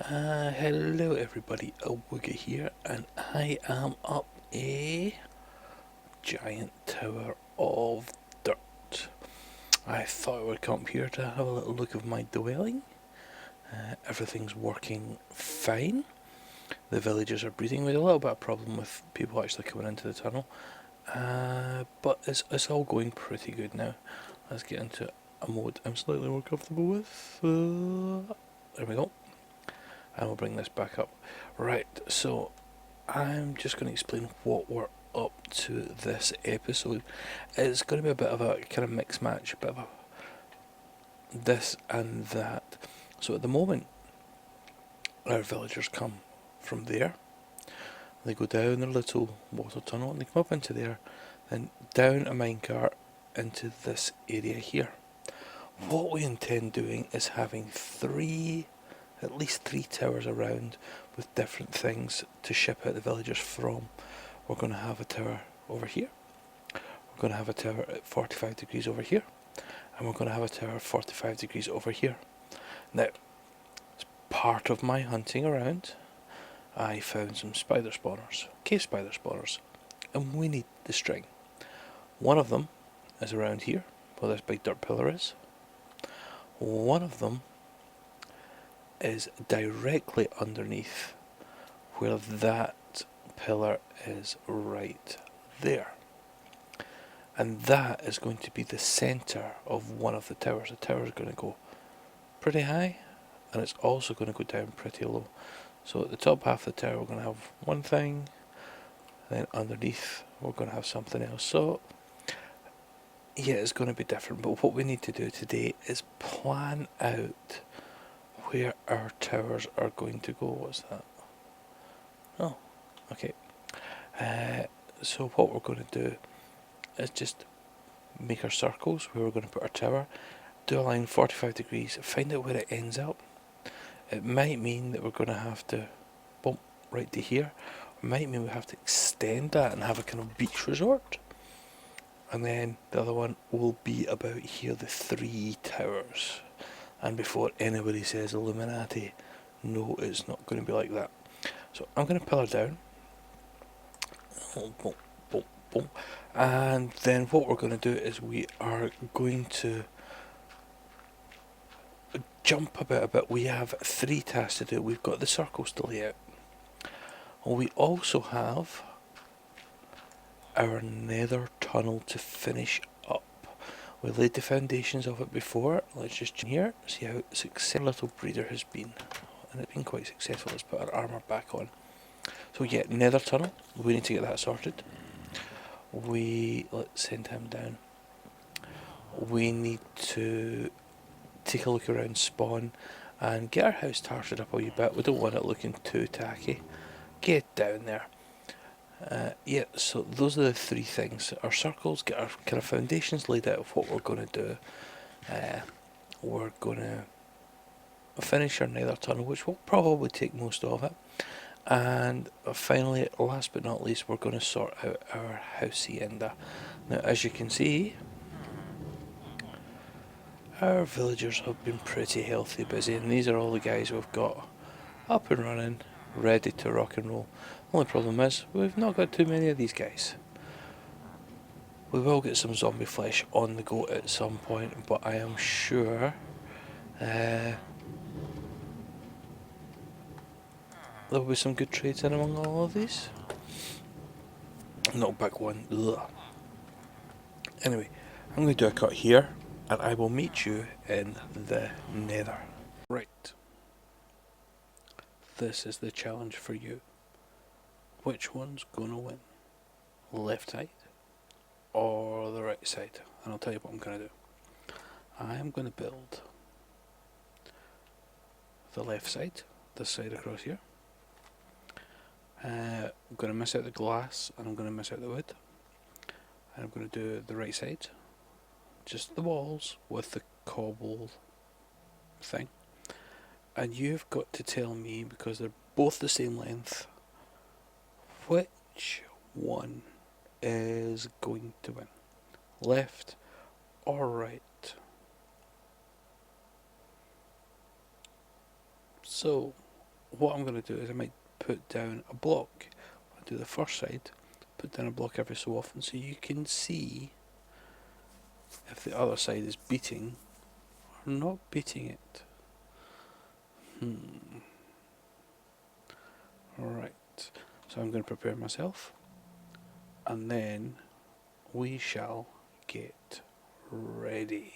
Hello everybody, Awoogah here, and I am up a giant tower of dirt. I thought I would come up here to have a little look of my dwelling. Everything's working fine. The villagers are breathing. We had a little bit of problem with people actually coming into the tunnel, but it's all going pretty good now. Let's get into a mode I'm slightly more comfortable with. There we go. And we'll bring this back up. Right, so I'm just going to explain what we're up to this episode. It's going to be a bit of a kind of mix match, a bit of a this and that. So at the moment, our villagers come from there. They go down their little water tunnel and they come up into there, then down a minecart into this area here. What we intend doing is having at least three towers around with different things to ship out the villagers from. We're going to have a tower over here, we're going to have a tower at 45 degrees over here, and we're going to have a tower at 45 degrees over here. Now, as part of my hunting around, I found some spider spawners, cave spider spawners, and we need the string. One of them is around here, where this big dirt pillar is. One of them is directly underneath where that pillar is right there. And that is going to be the centre of one of the towers. The tower is going to go pretty high, and it's also going to go down pretty low. So at the top half of the tower we're going to have one thing, and then underneath we're going to have something else. So yeah, it's going to be different, but what we need to do today is plan out where our towers are going to go. What's that? Oh, okay. So what we're going to do is just make our circles where we're going to put our tower, do a line 45 degrees, find out where it ends up. It might mean that we're going to have to bump right to here. It might mean we have to extend that and have a kind of beach resort. And then the other one will be about here, the three towers. And before anybody says Illuminati, no, it's not going to be like that. So I'm going to pillar down. Boom, boom, boom. And then what we're going to do is we are going to jump about a bit. We have three tasks to do. We've got the circles to lay out. We also have our nether tunnel to finish up. We laid the foundations of it before. Let's just jump here, see how successful little breeder has been. And it's been quite successful. Let's put our armour back on. So yeah, nether tunnel, we need to get that sorted. Let's send him down. We need to take a look around spawn and get our house tarted up a wee bit. We don't want it looking too tacky. Get down there. Yeah, so those are the three things. Our circles, get our kind of foundations laid out of what we're going to do. We're going to finish our nether tunnel, which will probably take most of it. And finally, last but not least, we're going to sort out our hacienda. Now, as you can see, our villagers have been pretty healthy, busy, and these are all the guys we've got up and running, ready to rock and roll. The only problem is, we've not got too many of these guys. We will get some zombie flesh on the go at some point, but I am sure there will be some good trades in among all of these. Knock back one. Ugh. Anyway, I'm going to do a cut here, and I will meet you in the nether. Right. This is the challenge for you. Which one's going to win? Left side or the right side? And I'll tell you what I'm going to do. I am going to build the left side, this side across here. I'm going to miss out the glass and I'm going to miss out the wood. And I'm going to do the right side, just the walls with the cobble thing. And you've got to tell me, because they're both the same length, which one is going to win, left or right. So what I'm going to do is I might put down a block. I'll do the first side, put down a block every so often so you can see if the other side is beating or not beating it. Alright, so I'm going to prepare myself and then we shall get ready.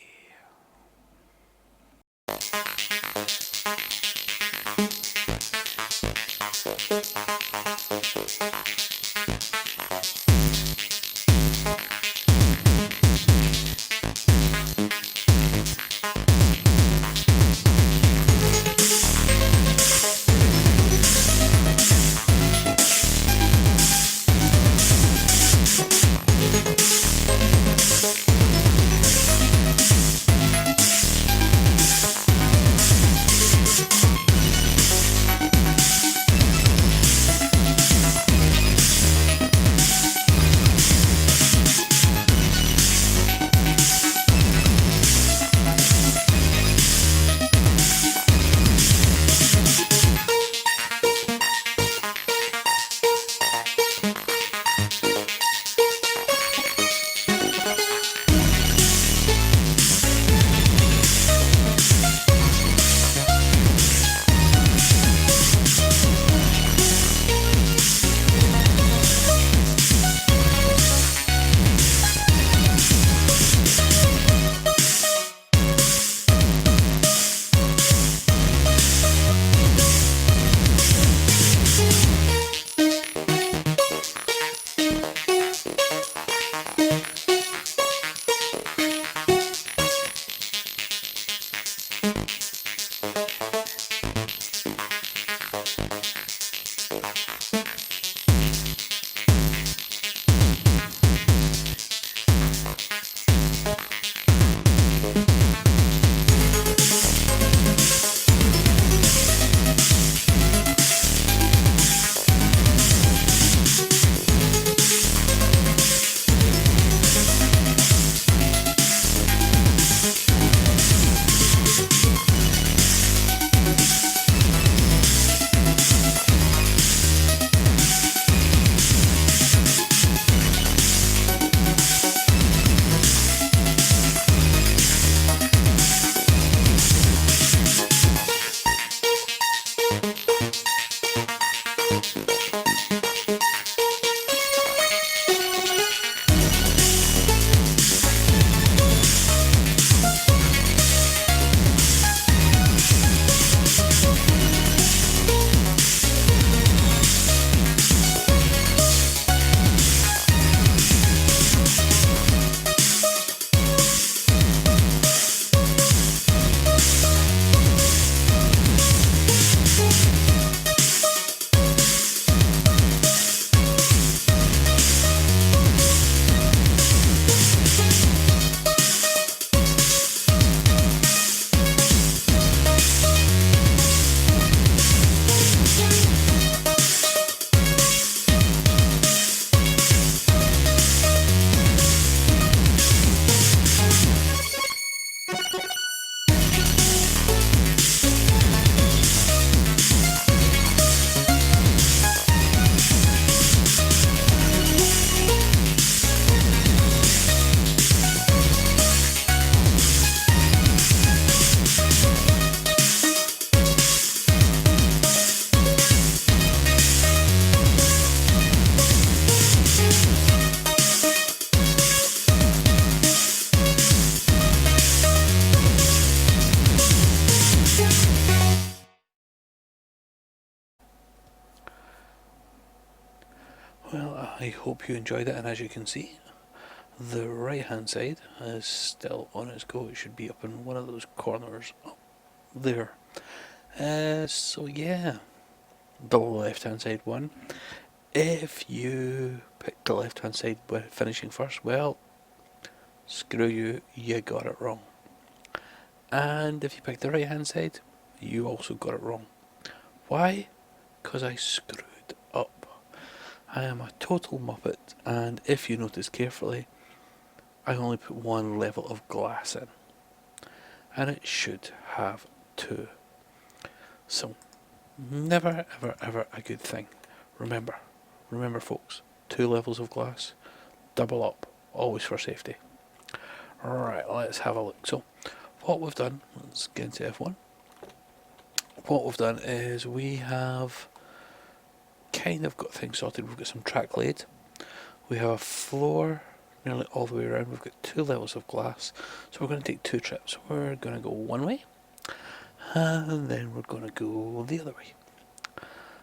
Well, I hope you enjoyed it, and as you can see, the right hand side is still on its go. It should be up in one of those corners up there. So yeah, the left hand side one. If you picked the left hand side by finishing first, well, screw you, you got it wrong. And if you picked the right hand side, you also got it wrong. Why? Because I screwed up. I am a total muppet, and if you notice carefully, I only put one level of glass in, and it should have two. So, Never, ever, ever a good thing. Remember, remember, folks, 2 levels of glass, double up, always for safety. Right, let's have a look. So, what we've done, let's get into F1. What we've done is we have kind of got things sorted. We've got some track laid. We have a floor nearly all the way around. We've got 2 levels of glass. So we're going to take 2 trips. We're going to go one way, and then we're going to go the other way,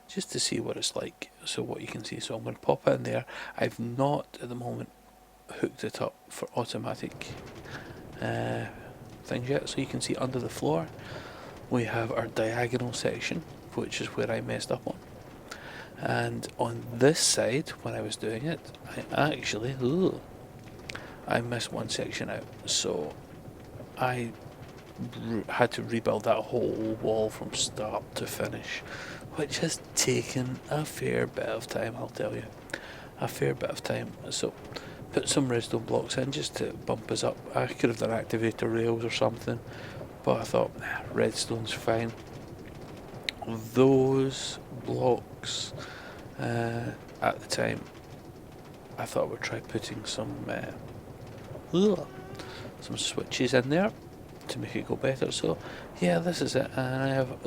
just to see what it's like. So what you can see. So I'm going to pop it in there. I've not at the moment hooked it up for automatic things yet. So you can see under the floor we have our diagonal section, which is where I messed up on. And on this side, when I was doing it, I actually I missed one section out, so I had to rebuild that whole wall from start to finish, which has taken a fair bit of time, I'll tell you. A fair bit of time. So put some redstone blocks in just to bump us up. I could have done activator rails or something, but I thought, nah, redstone's fine. Those blocks, at the time, I thought we'd try putting some switches in there to make it go better. So yeah, this is it, and I have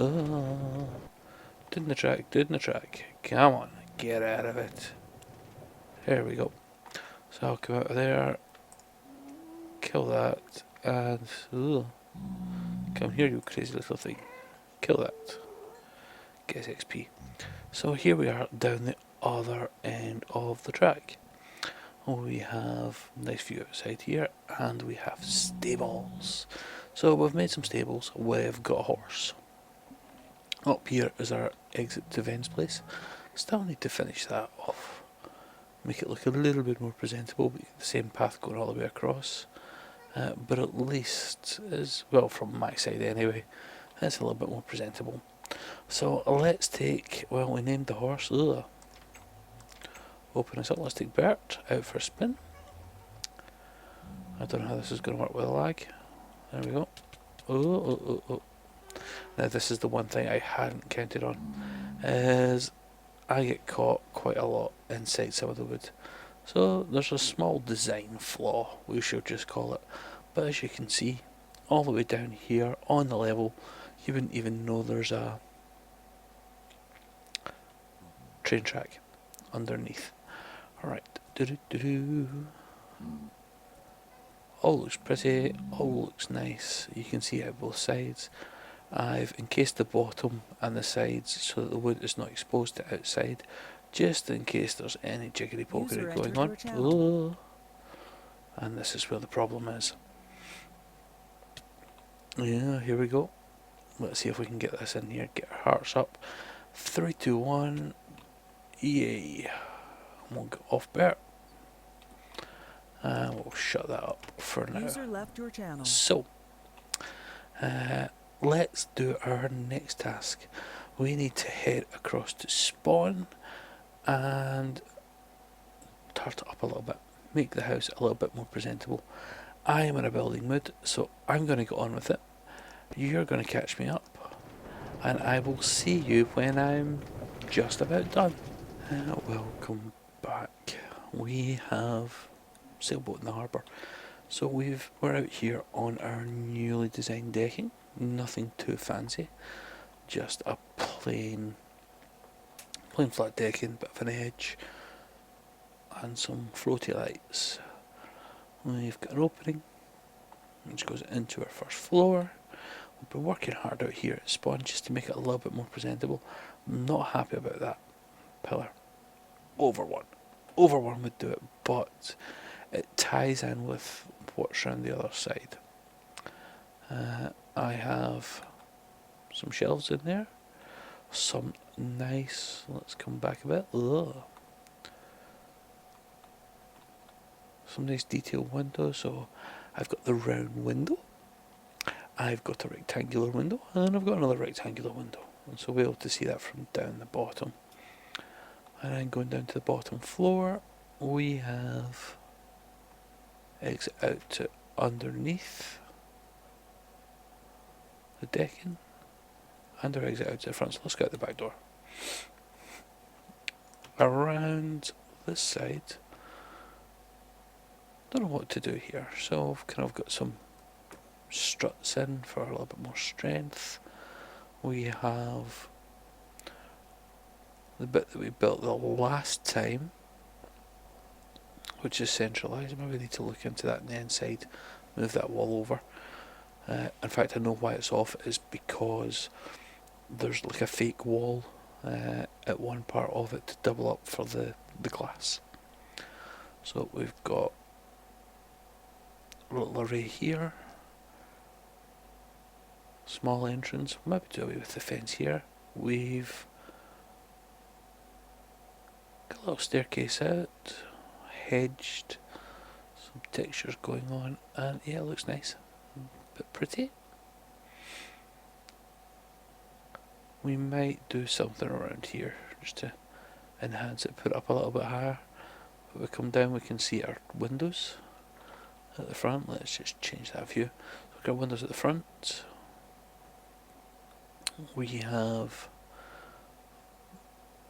doing the track. Come on, get out of it. There we go. So I'll come out of there, kill that, and come here, you crazy little thing. Kill that. Get XP. So here we are down the other end of the track. We have a nice view outside here, and we have stables. So we've made some stables. We've got a horse. Up here is our exit to Ven's place. Still need to finish that off. Make it look a little bit more presentable, but the same path going all the way across. But at least is, well, from my side anyway, it's a little bit more presentable. So let's take, well, we named the horse. Open this up. Let's take Bert out for a spin. I don't know how this is going to work with a lag. There we go. Oh. Now this is the one thing I hadn't counted on, is I get caught quite a lot inside some of the wood. So there's a small design flaw, we should just call it. But as you can see, all the way down here on the level, you wouldn't even know there's a train track underneath. Alright, all looks pretty, all looks nice. You can see out both sides. I've encased the bottom and the sides so that the wood is not exposed to outside, just in case there's any jiggly pokery going on. And this is where the problem is. Yeah, here we go. Let's see if we can get this in here. Get our hearts up. 3, 2, 1. Yay. We'll go off Bert. And we'll shut that up for now. User left your channel. So, let's do our next task. We need to head across to spawn and tart it up a little bit. Make the house a little bit more presentable. I am in a building mood, so I'm going to get on with it. You're going to catch me up, and I will see you when I'm just about done. Welcome back. We have sailboat in the harbour. So we're out here on our newly designed decking. Nothing too fancy, just a plain flat decking, bit of an edge, and some floaty lights. We've got an opening which goes into our first floor. We've been working hard out here at spawn just to make it a little bit more presentable. I'm not happy about that pillar. Over one would do it, but it ties in with what's around the other side. I have some shelves in there, some nice, let's come back a bit, some nice detailed windows. So I've got the round window, I've got a rectangular window, and I've got another rectangular window, and so we'll be able to see that from down the bottom. And then going down to the bottom floor, we have exit out to underneath the decking, and our exit out to the front. So let's go out the back door. Around this side, don't know what to do here. So I've kind of got some struts in for a little bit more strength. We have the bit that we built the last time, which is centralised. Maybe we need to look into that on the inside, move that wall over. In fact, I know why it's off is because there's like a fake wall at one part of it to double up for the glass. So we've got a little array here, small entrance, maybe do away with the fence here. We've got a little staircase out, hedged, some textures going on, and yeah, it looks nice, a bit pretty. We might do something around here just to enhance it, put it up a little bit higher. If we come down, we can see our windows at the front. Let's just change that view. Look at our windows at the front. We have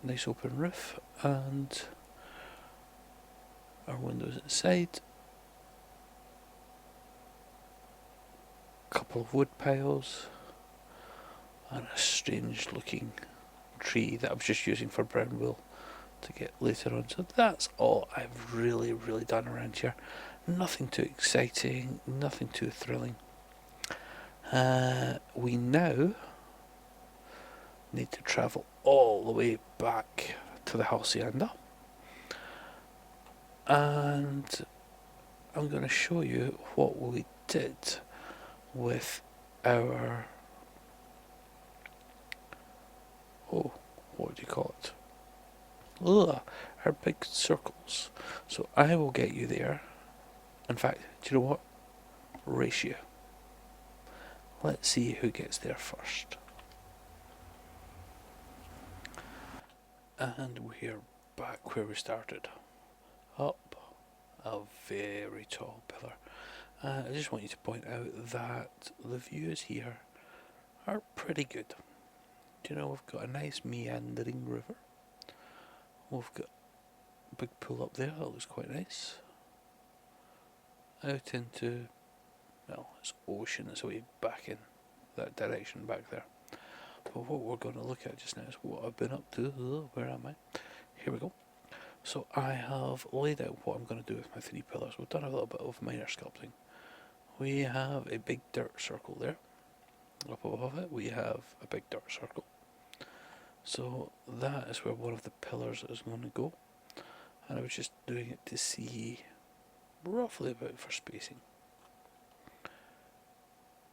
a nice open roof and our windows at the side. A couple of wood piles and a strange looking tree that I was just using for brown wool to get later on. So that's all I've really done around here. Nothing too exciting, nothing too thrilling. We now need to travel all the way back to the hacienda, and I'm going to show you what we did with our what do you call it? Our big circles. So I will get you there. In fact, do you know what? Ratio. Let's see who gets there first. And we're back where we started. Up a very tall pillar. I just want you to point out that the views here are pretty good. Do you know, we've got a nice meandering river. We've got a big pool up there that looks quite nice. Out into, well, it's ocean, it's away back in that direction back there. But what we're going to look at just now is what I've been up to. Where am I? Here we go. So I have laid out what I'm going to do with my 3 pillars. We've done a little bit of minor sculpting. We have a big dirt circle there. Up above it we have a big dirt circle. So that is where one of the pillars is going to go. And I was just doing it to see roughly about for spacing.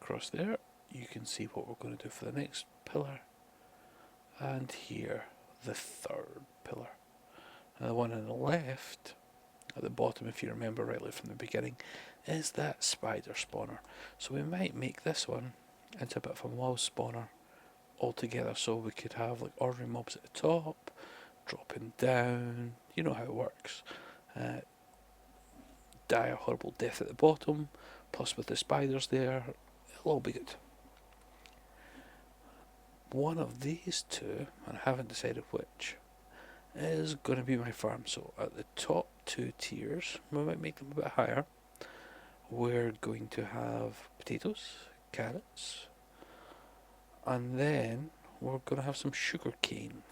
Across there you can see what we're going to do for the next pillar. And here the 3rd pillar. Now the one on the left, at the bottom if you remember rightly from the beginning, is that spider spawner. So we might make this one into a bit of a mouse spawner altogether, so we could have like ordinary mobs at the top, dropping down, you know how it works. Die a horrible death at the bottom, plus with the spiders there, it'll all be good. One of these two, and I haven't decided which, is going to be my farm. So at the top 2 tiers, we might make them a bit higher. We're going to have potatoes, carrots, and then we're going to have some sugar cane,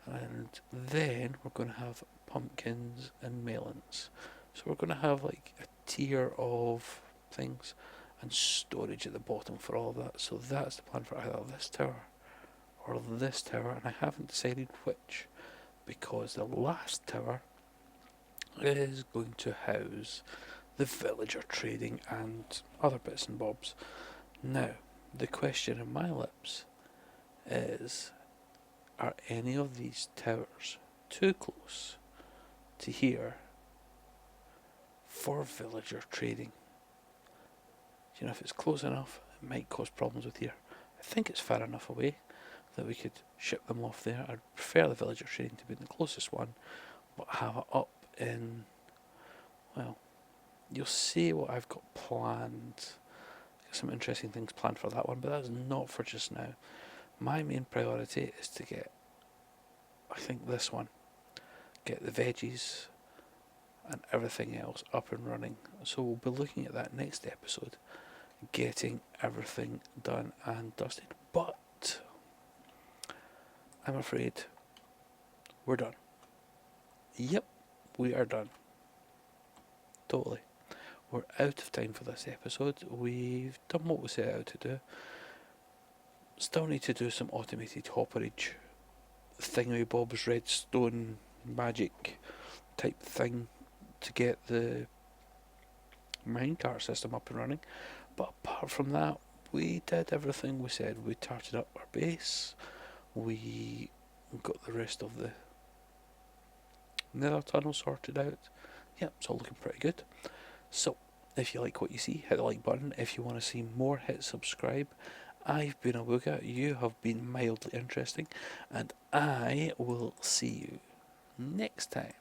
and then we're going to have pumpkins and melons. So we're going to have like a tier of things and storage at the bottom for all of that. So that's the plan for either this tower or this tower, and I haven't decided which, because the last tower is going to house the villager trading and other bits and bobs. Now, the question in my lips is, are any of these towers too close to here for villager trading? Do you know, if it's close enough, it might cause problems with here. I think it's far enough away that we could ship them off there. I'd prefer the villager trading to be the closest one, but have it up in, well, you'll see what I've got planned. Got some interesting things planned for that one, but that's not for just now. My main priority is to get, I think this one, get the veggies and everything else up and running. So we'll be looking at that next episode, getting everything done and dusted. But I'm afraid we're done. Yep, we are done. Totally. We're out of time for this episode. We've done what we set out to do. Still need to do some automated hopperage, thingamybob's redstone magic type thing to get the minecart system up and running. But apart from that, we did everything we said. We tarted up our base. We got the rest of the nether tunnel sorted out. Yep, it's all looking pretty good. So, if you like what you see, hit the like button. If you want to see more, hit subscribe. I've been Awoogah, you have been mildly interesting, and I will see you next time.